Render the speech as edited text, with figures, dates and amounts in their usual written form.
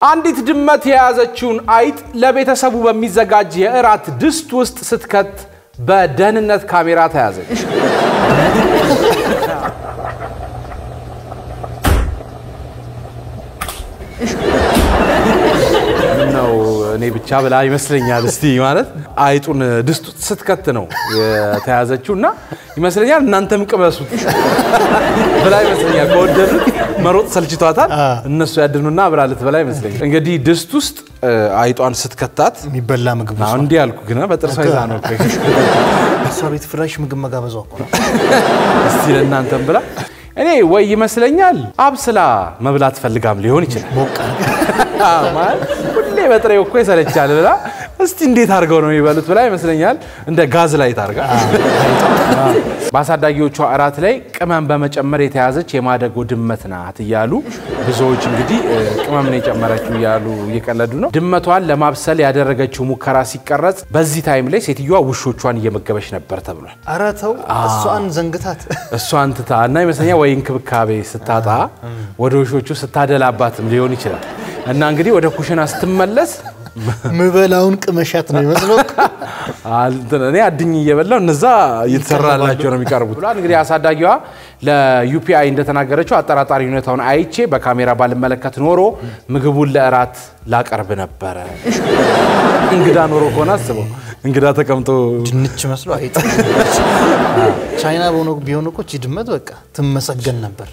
አንዲት ድመት የያዘችውን አይጥ ለቤተሰቡ በሚዘጋጅ የእራት ድስት ውስጥ ስትከት በደህንነት ካሜራ ተያዘች። ነው እኔ ብቻ ብላ ይመስለኛል እስቲ ማለት አይጡን ድስት ውስጥ ስትከት ነው የተያዘችውና ይመስለኛል እናንተም ቅመሱት ብላ ይመስለኛል ከወደዱት መሮጥ ሰልችቷታል እነሱ ያድኑና አብራለት ብላ ይመስለኛል እንግዲህ ድስት ውስጥ አይጧን ስትከታት የሚበላ ምግብ ነው እንዴ ያልኩ ግን በጥርሷ ይዛ ነው ሰሪት ፍራሽ ምግብ መጋበዛው እኮ ነው እስቲ ለእናንተም ብላ እኔ ወይ ይመስለኛል አብስላ መብላት ፈልጋም ሊሆን ይችላል ሞቃ ማለት ሁሌ በጥሬው እኮ ይሰለቻል ብላ እስቲ እንዴት አርገው ነው የሚበሉት ብላ ይመስለኛል እንደ ጋዝ ላይ ታርጋ ባሳዳጊዎቿ አራት ላይ ቅመም በመጨመር የተያዘች የማደጎ ድመት ናት ይያሉ ብዙዎች እንግዲህ ቅመም ነው የጨመረችው ይያሉ እየቀለዱ ነው ድመቷን ለማብሰል ያደረገችው ሙከራ ሲቀረጽ በዚህ ታይም ላይ ሴትዮዋ ውሾቿን እየመገበች ነበር ተብሏል አራተው እሷን ዘንግታት እሷን ትታና ይመስለኛል ወይ እንክብካቤ ስታጣ ወደ ውሾቹ ስታደላባትም ሊሆን ይችላል እና እንግዲህ ወደ ኩሽና ስትመለስ ምበላውን ቅመሻት ነው ይመስለው እኔ አድኝ እየበላው እነዛ እየተሰራላቸው ነው የሚቀርቡት ብላ እንግዲህ አሳዳጊዋ ለዩፒአይ እንደተናገረችው አጠራጣሪ ሁኔታውን አይቼ በካሜራ ባልመለከት ኖሮ ምግቡን ለእራት ላቀርብ ነበር እንግዳ ኖሮ ኮና አስበው እንግዳ ተቀምጦ ድንች መስሎ አይጥ ቻይና ቢሆን እኮ ድመት በቃ ትመሰገን ነበር